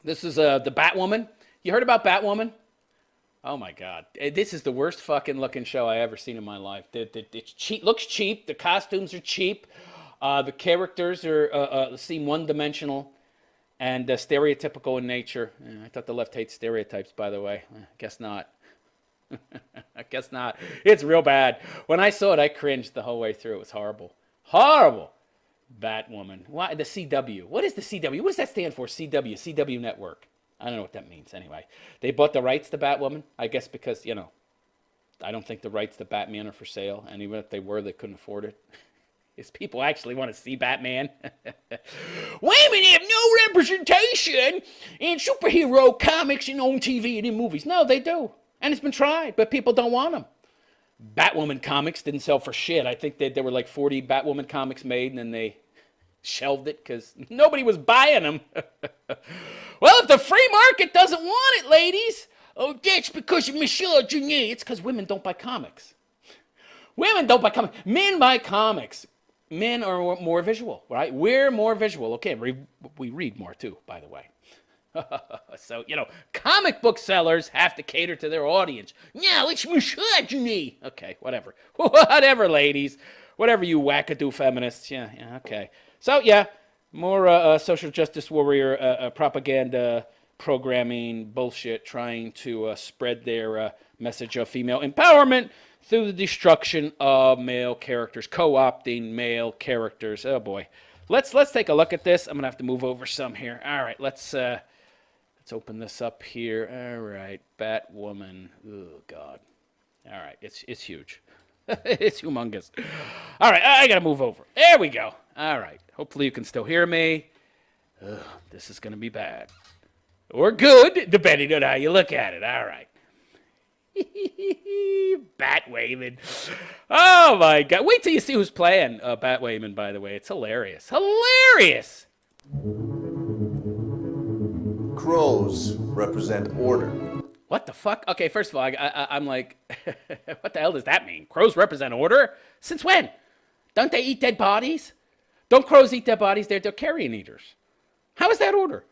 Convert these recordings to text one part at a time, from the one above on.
This is the Batwoman. You heard about Batwoman? Oh my God, this is the worst fucking looking show I ever seen in my life. It's cheap, looks cheap. The costumes are cheap. The characters seem one-dimensional and stereotypical in nature. I thought the left hates stereotypes, by the way. Guess not. I guess not. It's real bad. When I saw it, I cringed the whole way through. It was horrible. Horrible. Batwoman. Why the CW? What is the CW? What does that stand for? CW Network. I don't know what that means. Anyway, they bought the rights to Batwoman. I guess because, you know, I don't think the rights to Batman are for sale. And even if they were, they couldn't afford it. Because people actually want to see Batman. Women have no representation in superhero comics and on TV and in movies. No, they do. And it's been tried, but people don't want them. Batwoman comics didn't sell for shit. I think that there were like 40 Batwoman comics made, and then they shelved it because nobody was buying them. Well, if the free market doesn't want it, ladies, oh, that's because of misogyny. It's because women don't buy comics. Women don't buy comics. Men buy comics. Men are more visual, right? We're more visual. Okay, we read more too, by the way. So, you know, comic book sellers have to cater to their audience. Yeah, it's misogyny. Okay, whatever. Whatever, ladies. Whatever, you wackadoo feminists. Yeah, okay. So, yeah, more social justice warrior propaganda programming bullshit trying to spread their message of female empowerment through the destruction of male characters, co-opting male characters. Oh, boy. Let's take a look at this. I'm going to have to move over some here. All right, let's open this up here. All right, Batwoman. Oh, God. All right, it's huge. It's humongous. All right, I got to move over. There we go. All right, hopefully you can still hear me. Ugh, this is going to be bad. Or good, depending on how you look at it. All right. Batwoman. Oh, my God. Wait till you see who's playing Batwoman, by the way. It's hilarious. Hilarious! Crows represent order. What the fuck? Okay, first of all, I'm like, what the hell does that mean? Crows represent order? Since when? Don't they eat dead bodies? Don't crows eat dead bodies? They're carrion eaters. How is that order?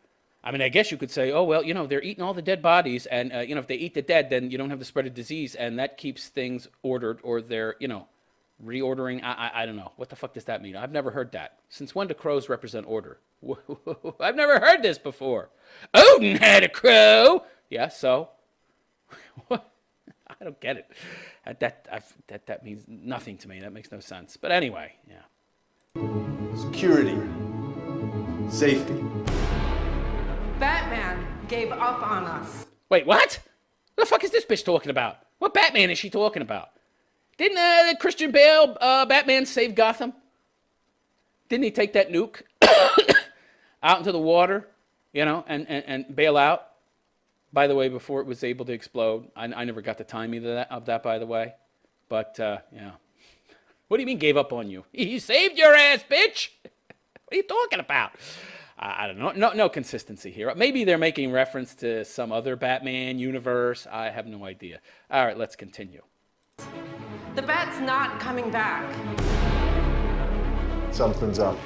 I mean, I guess you could say, oh, well, you know, they're eating all the dead bodies, and, you know, if they eat the dead, then you don't have the spread of disease, and that keeps things ordered, or they're, you know, reordering. I don't know. What the fuck does that mean? I've never heard that. Since when do crows represent order? I've never heard this before. Odin had a crow. Yeah, so? What? I don't get it. That means nothing to me. That makes no sense. But anyway, yeah. Security. Safety. Batman gave up on us. Wait, what? What the fuck is this bitch talking about? What Batman is she talking about? Didn't Christian Bale, Batman, save Gotham? Didn't he take that nuke out into the water, you know, and bail out? By the way, before it was able to explode. I never got the timing of that, by the way. But, yeah. What do you mean gave up on you? He saved your ass, bitch! What are you talking about? I don't know. No consistency here. Maybe they're making reference to some other Batman universe. I have no idea. All right, let's continue. The Bat's not coming back. Something's up.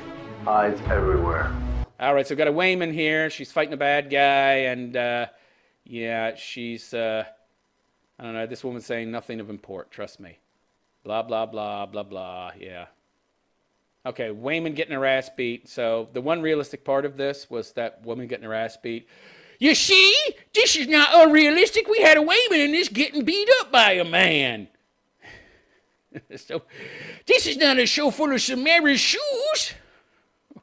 Hides everywhere. All right, so we've got a Wayman here. She's fighting a bad guy, and, yeah, she's, I don't know, this woman's saying nothing of import, trust me. Blah, blah, blah, blah, blah, yeah. Okay, Wayman getting her ass beat. So the one realistic part of this was that woman getting her ass beat. You see? This is not unrealistic. We had a Wayman in this getting beat up by a man. So this is not a show full of Samara's shoes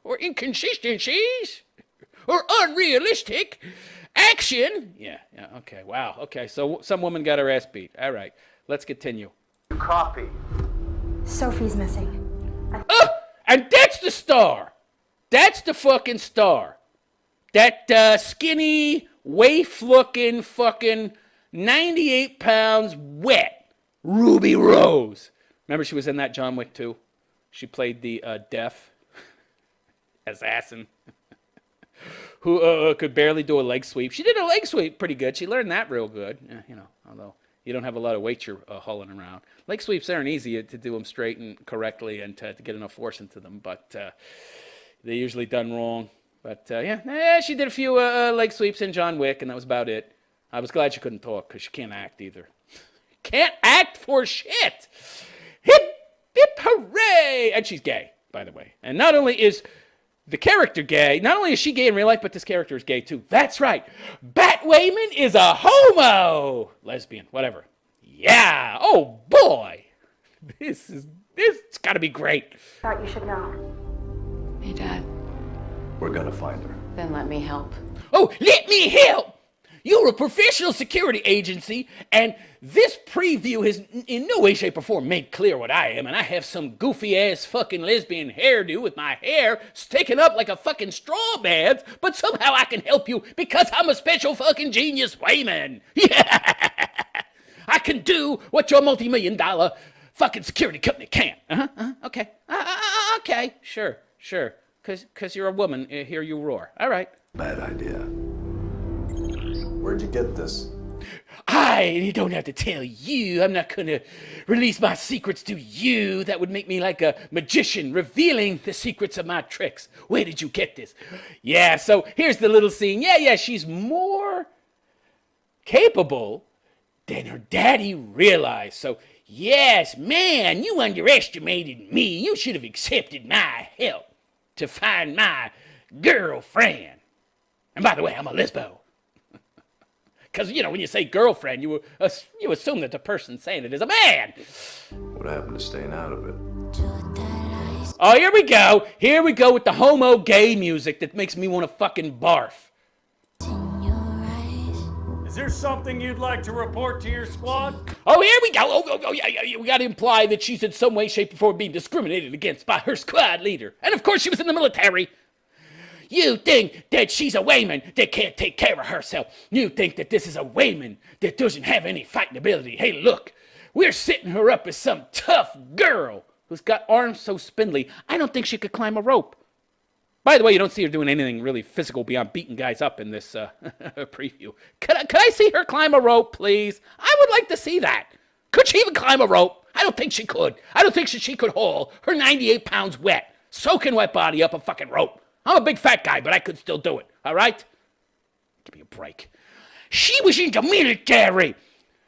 or inconsistencies or unrealistic action. Yeah, okay, wow. Okay, so some woman got her ass beat. All right, let's continue. Copy. Sophie's missing. And that's the star. That's the fucking star. That skinny, waif-looking, fucking 98 pounds wet Ruby Rose. Remember she was in that John Wick 2? She played the deaf assassin who could barely do a leg sweep. She did a leg sweep pretty good. She learned that real good. You know, although you don't have a lot of weight you're hauling around. Leg sweeps aren't easy to do them straight and correctly and to get enough force into them, but they're usually done wrong. But yeah, she did a few leg sweeps in John Wick, and that was about it. I was glad she couldn't talk, because she can't act either. Can't act for shit! Hip, hip, hooray! And she's gay, by the way. And not only is the character gay, not only is she gay in real life, but this character is gay too. That's right. Batwoman is a homo! Lesbian, whatever. Yeah! Oh, boy! This gotta be great. Thought you should know. Hey, Dad. We're gonna find her. Then let me help. Oh, let me help! You're a professional security agency, and this preview has in no way, shape, or form made clear what I am, and I have some goofy-ass fucking lesbian hairdo with my hair sticking up like a fucking straw man, but somehow I can help you because I'm a special fucking genius Wayman. Yeah! I can do what your multi-million-dollar fucking security company can't. Okay. Okay, sure. Because you're a woman, here you roar. All right. Bad idea. Where'd you get this? I don't have to tell you. I'm not going to release my secrets to you. That would make me like a magician revealing the secrets of my tricks. Where did you get this? Yeah, so here's the little scene. Yeah, she's more capable than her daddy realized. So, yes, man, you underestimated me. You should have accepted my help to find my girlfriend. And by the way, I'm a lesbo. Because, when you say girlfriend, you assume that the person saying it is a man. What happened to staying out of it? Oh, here we go. Here we go with the homo gay music that makes me want to fucking barf. Is there something you'd like to report to your squad? Oh, here we go. Oh, yeah. We got to imply that she's in some way, shape, or form being discriminated against by her squad leader. And of course, she was in the military. You think that she's a Wayman that can't take care of herself. You think that this is a Wayman that doesn't have any fighting ability. Hey, look, we're setting her up as some tough girl who's got arms so spindly, I don't think she could climb a rope. By the way, you don't see her doing anything really physical beyond beating guys up in this preview. Could I see her climb a rope, please? I would like to see that. Could she even climb a rope? I don't think she could. I don't think she could haul her 98 pounds wet, soaking wet body up a fucking rope. I'm a big fat guy, but I could still do it, all right? Give me a break. She was in the military.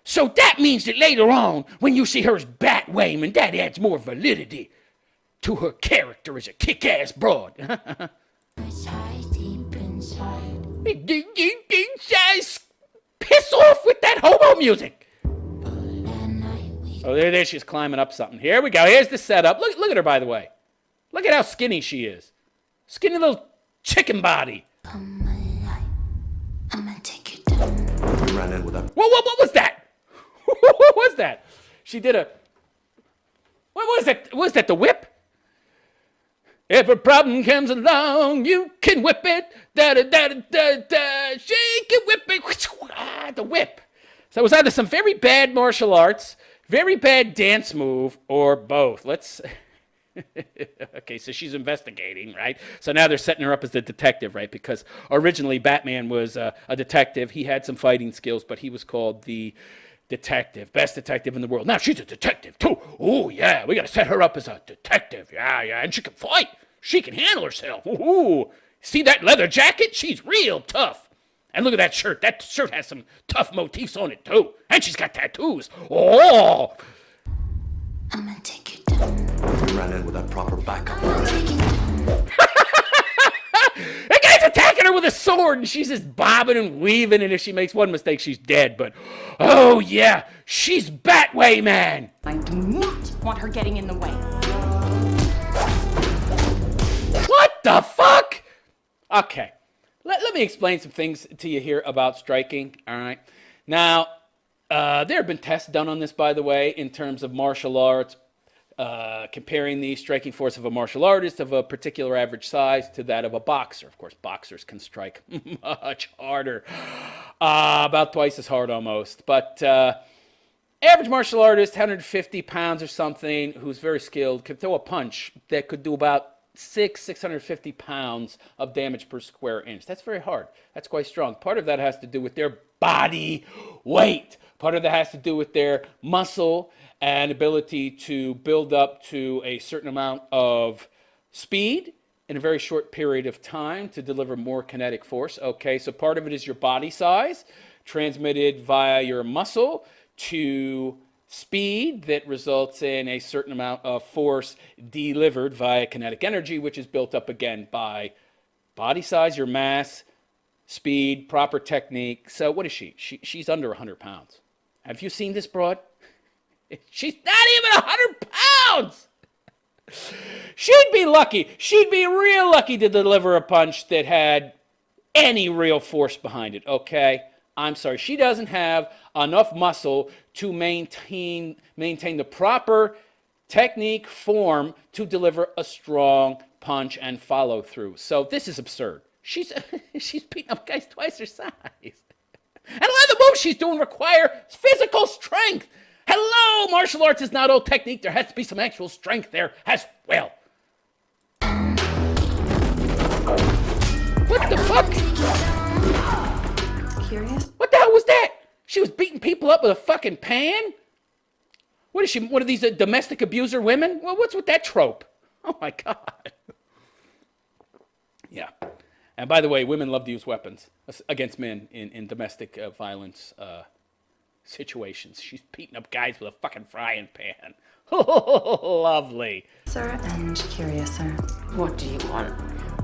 So that means that later on, when you see her as Batwoman, that adds more validity to her character as a kick-ass broad. Piss off with that homo music. Oh, there she's climbing up something. Here we go. Here's the setup. Look at her, by the way. Look at how skinny she is. Skinny little chicken body. I'ma take you down. We ran in with that. Whoa, what was that? What was that? She did a... What was that? Was that the whip? If a problem comes along, you can whip it. Da-da-da-da-da-da. She can whip it. Ah, the whip. So it was either some very bad martial arts, very bad dance move, or both. Let's... Okay, so she's investigating, right? So now they're setting her up as the detective, right? Because originally Batman was a detective. He had some fighting skills, but he was called the detective, best detective in the world. Now she's a detective too. Oh yeah, we got to set her up as a detective. Yeah, and she can fight. She can handle herself. Ooh, see that leather jacket? She's real tough. And look at that shirt. That shirt has some tough motifs on it too. And she's got tattoos. Oh. I'ma take you down. We ran in with that proper backup. I'ma take you down. That guy's attacking her with a sword, and she's just bobbing and weaving, and if she makes one mistake, she's dead. But, oh yeah, she's Batwoman. I do not want her getting in the way. What the fuck? Okay, let me explain some things to you here about striking, all right? Now, there have been tests done on this, by the way, in terms of martial arts, comparing the striking force of a martial artist of a particular average size to that of a boxer. Of course, boxers can strike much harder, about twice as hard almost. But average martial artist, 150 pounds or something, who's very skilled, could throw a punch that could do about 650 pounds of damage per square inch. That's very hard. That's quite strong. Part of that has to do with their body weight. Part of that has to do with their muscle and ability to build up to a certain amount of speed in a very short period of time to deliver more kinetic force. Okay, so part of it is your body size, transmitted via your muscle to speed that results in a certain amount of force delivered via kinetic energy, which is built up again by body size, your mass, speed, proper technique. So what is she? She's under 100 pounds. Have you seen this broad? She's not even 100 pounds! She'd be lucky. She'd be real lucky to deliver a punch that had any real force behind it, okay? I'm sorry. She doesn't have enough muscle to maintain the proper technique, form to deliver a strong punch and follow through. So this is absurd. She's beating up guys twice her size. And a lot of the moves she's doing require physical strength. Hello, martial arts is not all technique. There has to be some actual strength there as well. What the fuck? Curious? What the hell was that? She was beating people up with a fucking pan? What is she, one of these domestic abuser women? Well, what's with that trope? Oh my God. Yeah. And by the way, women love to use weapons against men in domestic violence situations. She's beating up guys with a fucking frying pan. Lovely. Sir, and curious, sir. What do you want?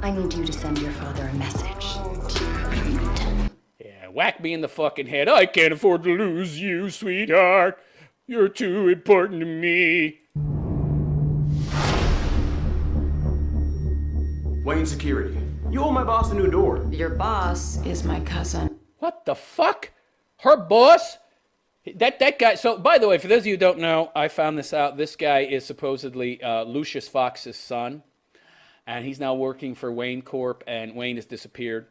I need you to send your father a message. Yeah, whack me in the fucking head. I can't afford to lose you, sweetheart. You're too important to me. Wayne Security. You owe my boss a new door. Your boss is my cousin. What the fuck? Her boss? That guy. So, by the way, for those of you who don't know, I found this out. This guy is supposedly Lucius Fox's son, and he's now working for Wayne Corp. And Wayne has disappeared.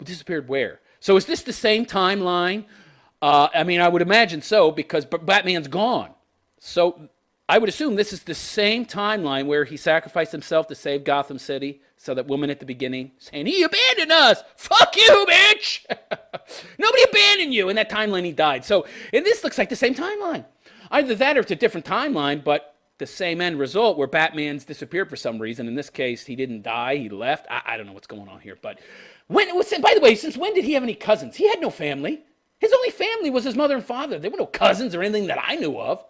Disappeared where? So, is this the same timeline? I mean, I would imagine so because Batman's gone. So, I would assume this is the same timeline where he sacrificed himself to save Gotham City. So that woman at the beginning saying, he abandoned us. Fuck you, bitch. Nobody abandoned you. In that timeline, he died. So, and this looks like the same timeline. Either that or it's a different timeline, but the same end result where Batman's disappeared for some reason. In this case, he didn't die. He left. I don't know what's going on here. But by the way, since when did he have any cousins? He had no family. His only family was his mother and father. There were no cousins or anything that I knew of.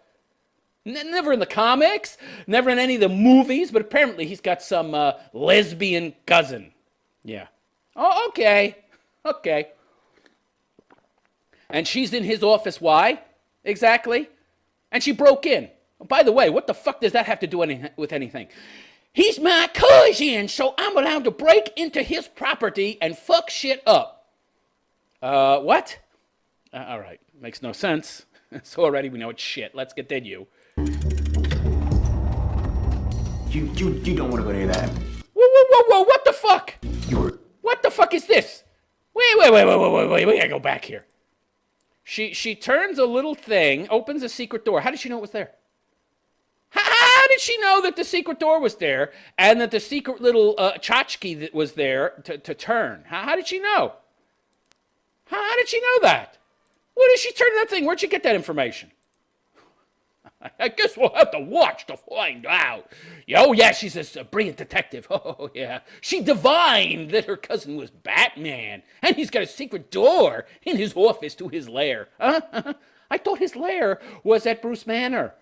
Never in the comics, never in any of the movies, but apparently he's got some lesbian cousin. Yeah. Oh, okay. Okay. And she's in his office. Why? Exactly. And she broke in. By the way, what the fuck does that have to do with anything? He's my cousin, so I'm allowed to break into his property and fuck shit up. What? All right. Makes no sense. So already we know it's shit. Let's continue. You don't want to go near that. Whoa, what the fuck? What the fuck is this? Wait, we gotta go back here. She turns a little thing, opens a secret door. How did she know it was there? How did she know that the secret door was there and that the secret little tchotchke that was there to turn? How did she know? How did she know that? What did she turn that thing? Where'd she get that information? I guess we'll have to watch to find out. Oh, yeah, she's a brilliant detective. Oh, yeah. She divined that her cousin was Batman, and he's got a secret door in his office to his lair. I thought his lair was at Bruce Manor.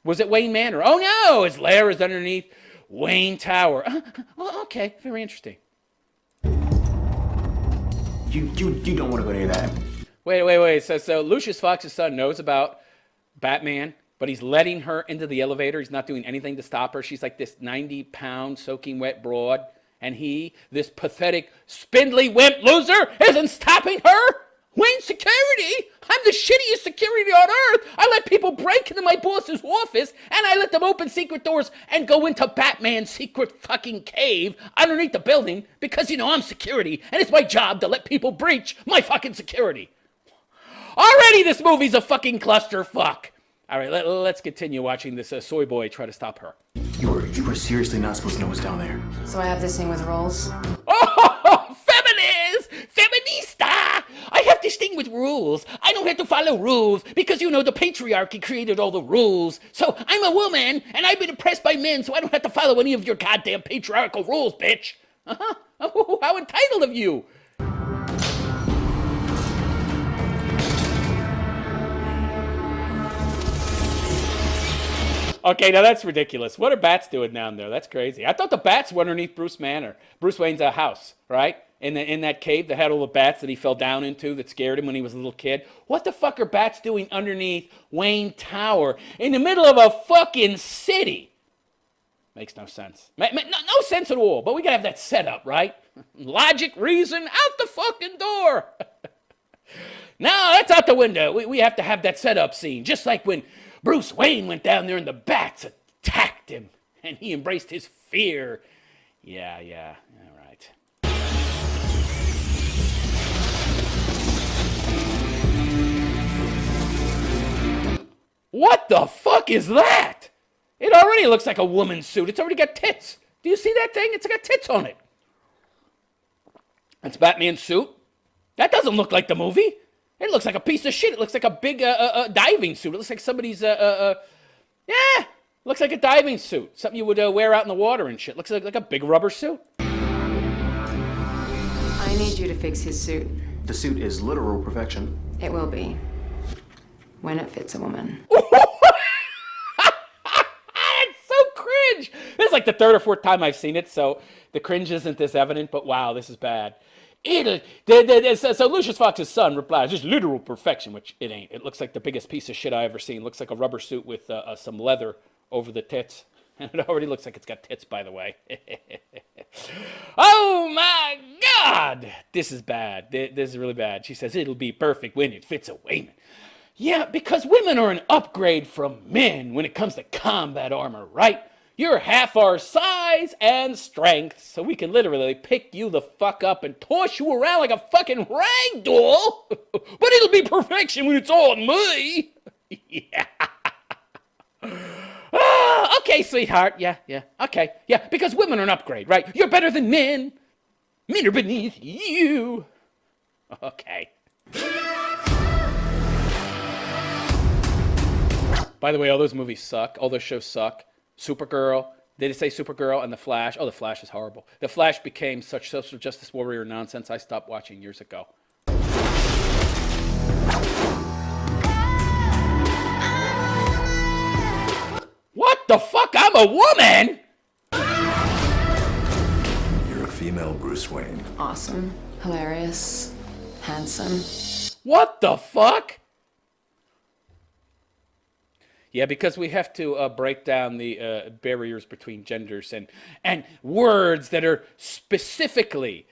Was it Wayne Manor? Oh, no, his lair is underneath Wayne Tower. Okay, very interesting. You don't want to go near that. Wait. So Lucius Fox's son knows about Batman, but he's letting her into the elevator. He's not doing anything to stop her. She's like this 90-pound soaking wet broad. And he, this pathetic, spindly wimp loser, isn't stopping her? Wayne Security? I'm the shittiest security on earth. I let people break into my boss's office, and I let them open secret doors and go into Batman's secret fucking cave underneath the building because, I'm security, and it's my job to let people breach my fucking security. Already this movie's a fucking clusterfuck. All right, let's continue watching this soy boy try to stop her. You were seriously not supposed to know what's down there. So I have this thing with rules? Oh, feminista! I have this thing with rules. I don't don't have to follow rules because, you know, the patriarchy created all the rules. So I'm a woman, and I've been oppressed by men, so I don't have to follow any of your goddamn patriarchal rules, bitch. Uh-huh. Oh, how entitled of you. Okay, now that's ridiculous. What are bats doing down there? That's crazy. I thought the bats were underneath Bruce Wayne's house, right? In that cave that had all the bats that he fell down into that scared him when he was a little kid. What the fuck are bats doing underneath Wayne Tower in the middle of a fucking city? Makes no sense. No sense at all. But we gotta have that set up, right? Logic, reason, out the fucking door. No, that's out the window. We have to have that setup scene, just like when Bruce Wayne went down there and the bats attacked him and he embraced his fear. Yeah, all right. What the fuck is that? It already looks like a woman's suit. It's already got tits. Do you see that thing? It's got tits on it. That's Batman's suit. That doesn't look like the movie. It looks like a piece of shit. It looks like a big diving suit. It looks like somebody's, looks like a diving suit. Something you would wear out in the water and shit. Looks like a big rubber suit. I need you to fix his suit. The suit is literal perfection. It will be. When it fits a woman. It's so cringe. This is like the third or fourth time I've seen it, so the cringe isn't this evident, but wow, this is bad. So Lucius Fox's son replies, just literal perfection, which it ain't. It looks like the biggest piece of shit I ever seen. It looks like a rubber suit with some leather over the tits. And it already looks like it's got tits, by the way. Oh my God! This is bad. This is really bad. She says it'll be perfect when it fits a Wayman. Yeah, because women are an upgrade from men when it comes to combat armor, right? You're half our size and strength, so we can literally pick you the fuck up and toss you around like a fucking rag doll. But it'll be perfection when it's on me. Yeah. Okay, sweetheart. Yeah. Okay. Yeah, because women are an upgrade, right? You're better than men. Men are beneath you. Okay. By the way, all those movies suck. All those shows suck. Supergirl. Did it say Supergirl and The Flash? Oh, The Flash is horrible. The Flash became such social justice warrior nonsense I stopped watching years ago. What the fuck? I'm a woman? You're a female Bruce Wayne. Awesome. Hilarious. Handsome. What the fuck? Yeah, because we have to break down the barriers between genders and words that are specifically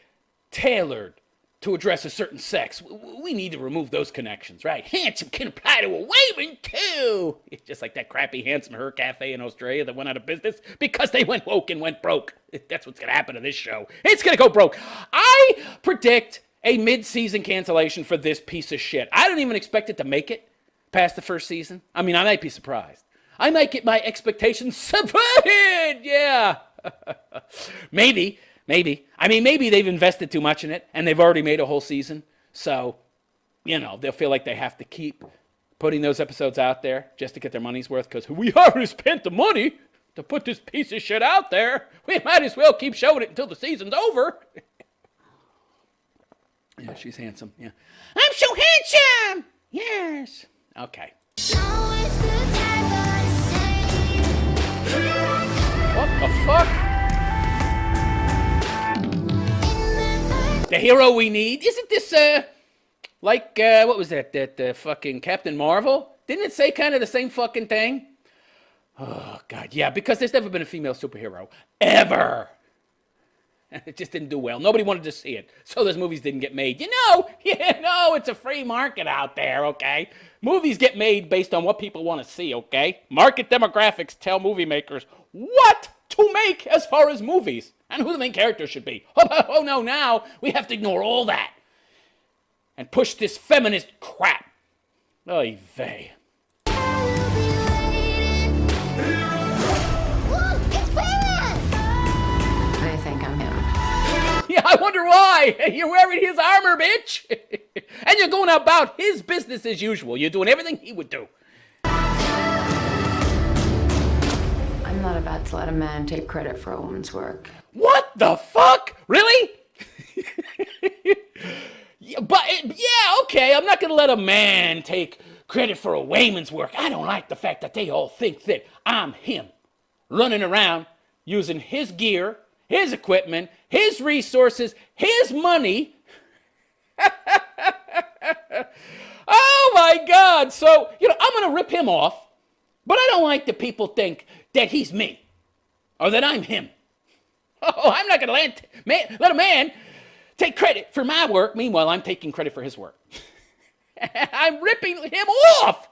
tailored to address a certain sex. We need to remove those connections, right? Handsome can apply to a woman, too. It's just like that crappy Handsome Her Cafe in Australia that went out of business because they went woke and went broke. That's what's going to happen to this show. It's going to go broke. I predict a mid-season cancellation for this piece of shit. I don't even expect it to make it past the first season. I mean, I might be surprised. I might get my expectations subverted. Yeah. Maybe. I mean, maybe they've invested too much in it and they've already made a whole season. So, you know, they'll feel like they have to keep putting those episodes out there just to get their money's worth because we already spent the money to put this piece of shit out there. We might as well keep showing it until the season's over. Yeah, she's handsome. Yeah. I'm so handsome. Yes. Okay. What the fuck? The hero we need? Isn't this, like, what was that? That fucking Captain Marvel? Didn't it say kind of the same fucking thing? Oh, God, yeah, because there's never been a female superhero. Ever. It just didn't do well. Nobody wanted to see it. So those movies didn't get made. You know, it's a free market out there, okay? Movies get made based on what people want to see, okay? Market demographics tell movie makers what to make as far as movies and who the main character should be. Oh no, now we have to ignore all that and push this feminist crap. Oy vey. They think I'm him. Yeah, I wonder why. You're wearing his armor, bitch. And you're going about his business as usual. You're doing everything he would do. I'm not about to let a man take credit for a woman's work. What the fuck? Really? Okay, I'm not going to let a man take credit for a woman's work. I don't like the fact that they all think that I'm him, running around using his gear, his equipment, his resources, his money. Oh my God. So, I'm going to rip him off, but I don't like that people think that he's me or that I'm him. Oh, I'm not going to let a man take credit for my work. Meanwhile, I'm taking credit for his work. I'm ripping him off.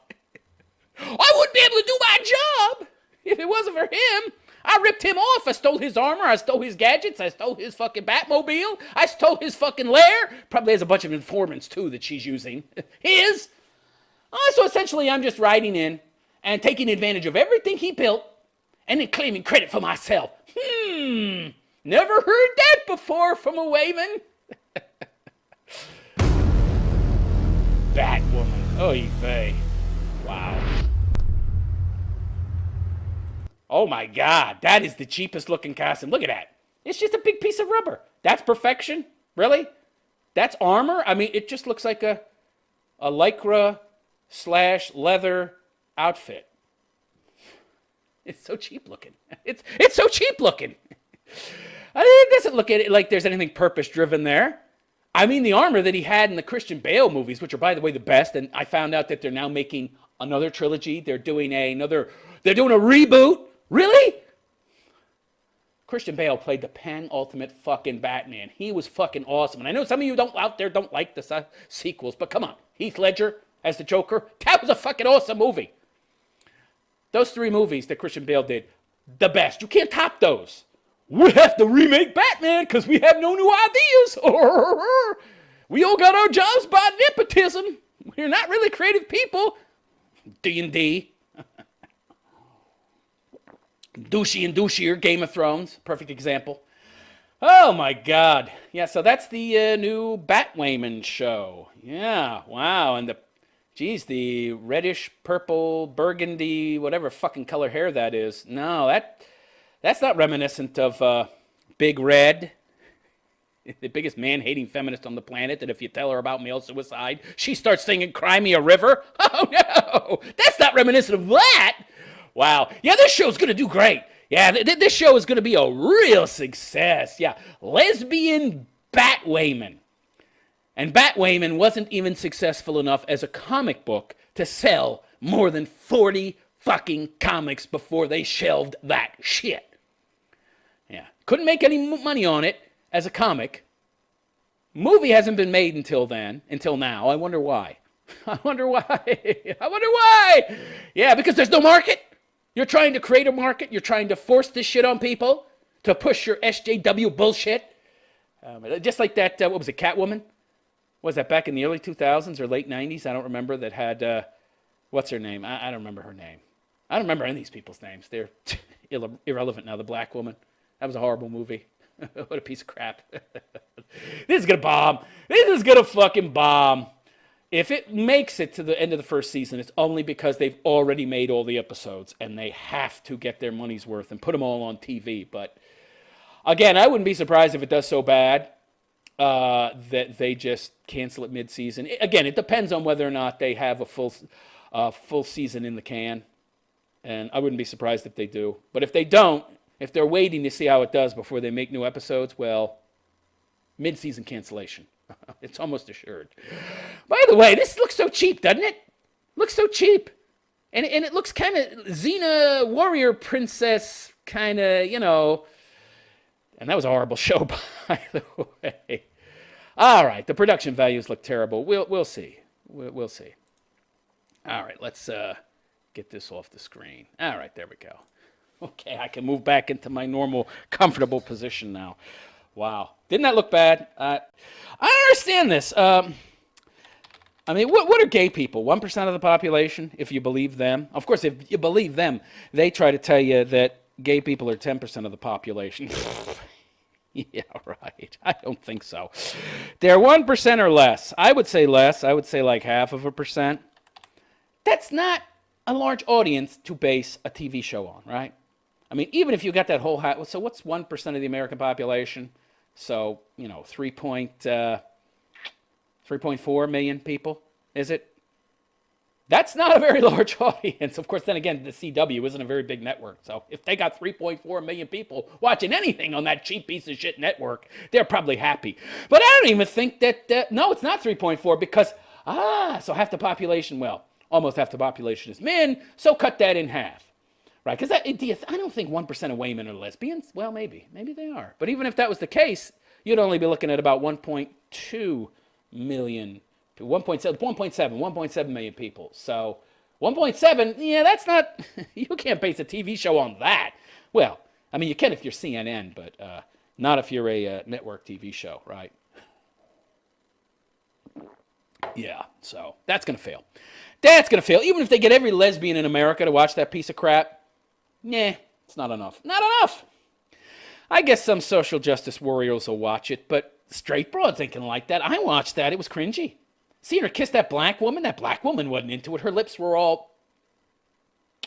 I wouldn't be able to do my job if it wasn't for him. I ripped him off. I stole his armor. I stole his gadgets. I stole his fucking Batmobile. I stole his fucking lair. Probably has a bunch of informants, too, that she's using. So essentially, I'm just riding in and taking advantage of everything he built and then claiming credit for myself. Never heard that before from a Wayman. Batwoman. Oy vey. Wow. Oh my God. That is the cheapest looking costume. Look at that. It's just a big piece of rubber. That's perfection? Really? That's armor? I mean, it just looks like a lycra / leather outfit. It's so cheap looking. It's so cheap looking. It doesn't look at it like there's anything purpose-driven there. I mean, the armor that he had in the Christian Bale movies, which are, by the way, the best, and I found out that they're now making another trilogy. They're doing a reboot. Really? Christian Bale played the ultimate fucking Batman. He was fucking awesome. And I know some of you out there don't like the sequels, but come on. Heath Ledger as the Joker, that was a fucking awesome movie. Those 3 movies that Christian Bale did, the best. You can't top those. We have to remake Batman because we have no new ideas. We all got our jobs by nepotism. We're not really creative people. D&D. Douchey and douchier, Game of Thrones. Perfect example. Oh, my God. Yeah, so that's the new Batwoman show. Yeah, wow. And the reddish, purple, burgundy, whatever fucking color hair that is. No, that's not reminiscent of Big Red, the biggest man-hating feminist on the planet, that if you tell her about male suicide, she starts singing Cry Me a River. Oh, no. That's not reminiscent of that. Wow. Yeah, this show's going to do great. Yeah, this show is going to be a real success. Yeah, Lesbian Batwomen. And Batwoman wasn't even successful enough as a comic book to sell more than 40 fucking comics before they shelved that shit. Yeah, couldn't make any money on it as a comic. Movie hasn't been made until now. I wonder why. I wonder why. Yeah, because there's no market. You're trying to create a market. You're trying to force this shit on people to push your SJW bullshit. Just like that, what was it, Catwoman? Was that back in the early 2000s or late 90s? I don't remember. That had, what's her name? I don't remember her name. I don't remember any of these people's names. They're irrelevant now. The Black Woman. That was a horrible movie. What a piece of crap. This is going to bomb. This is going to fucking bomb. If it makes it to the end of the first season, it's only because they've already made all the episodes and they have to get their money's worth and put them all on TV. But again, I wouldn't be surprised if it does so bad that they just cancel it mid-season. Again, it depends on whether or not they have a full season in the can. And I wouldn't be surprised if they do. But if they don't, if they're waiting to see how it does before they make new episodes, well, mid-season cancellation. It's almost assured. By the way, this looks so cheap, doesn't it? Looks so cheap. And it looks kind of Xena warrior princess kind of, And that was a horrible show, by the way. All right, the production values look terrible. We'll see. We'll see. All right, let's get this off the screen. All right, there we go. Okay, I can move back into my normal, comfortable position now. Wow. Didn't that look bad? I don't understand this. I mean, what are gay people? 1% of the population, if you believe them? Of course, if you believe them, they try to tell you that gay people are 10% of the population. Yeah, right. I don't think so. They're 1% or less. I would say less. I would say like 0.5%. That's not a large audience to base a TV show on, right? I mean, even if you got that whole... So what's 1% of the American population? So, 3.4 million people, is it? That's not a very large audience. Of course, then again, the CW isn't a very big network. So if they got 3.4 million people watching anything on that cheap piece of shit network, they're probably happy. But I don't even think that... no, it's not 3.4 because... so half the population, almost half the population is men, so cut that in half. Right, because I don't think 1% of women are lesbians. Well, maybe they are. But even if that was the case, you'd only be looking at about 1.2 million, 1.7 million people. So 1.7, yeah, that's not, you can't base a TV show on that. Well, I mean, you can if you're CNN, but not if you're a network TV show, right? Yeah, so that's going to fail. That's going to fail. Even if they get every lesbian in America to watch that piece of crap, nah, it's not enough. Not enough! I guess some social justice warriors will watch it, but straight broads ain't gonna like that. I watched that. It was cringy. Seeing her kiss that black woman wasn't into it. Her lips were all...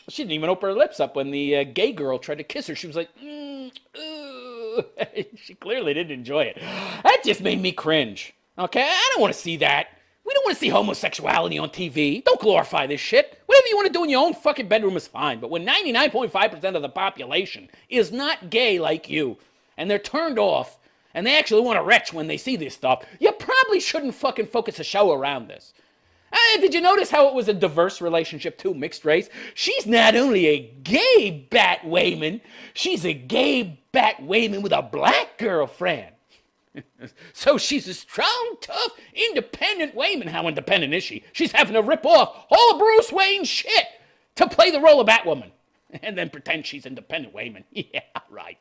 She didn't even open her lips up when the gay girl tried to kiss her. She was like, ooh. She clearly didn't enjoy it. That just made me cringe. Okay? I don't want to see that. We don't want to see homosexuality on TV. Don't glorify this shit. Whatever you want to do in your own fucking bedroom is fine. But when 99.5% of the population is not gay like you, and they're turned off, and they actually want to retch when they see this stuff, you probably shouldn't fucking focus a show around this. Did you notice how it was a diverse relationship too, mixed race? She's not only a gay Batwoman, she's a gay Batwoman with a black girlfriend. So she's a strong, tough, independent woman. How independent is she? She's having to rip off all of Bruce Wayne's shit to play the role of Batwoman. And then pretend she's independent woman. Yeah, right.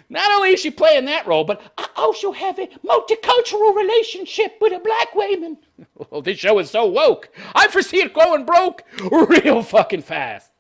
Not only is she playing that role, but I also have a multicultural relationship with a black woman. Well, this show is so woke. I foresee it going broke real fucking fast.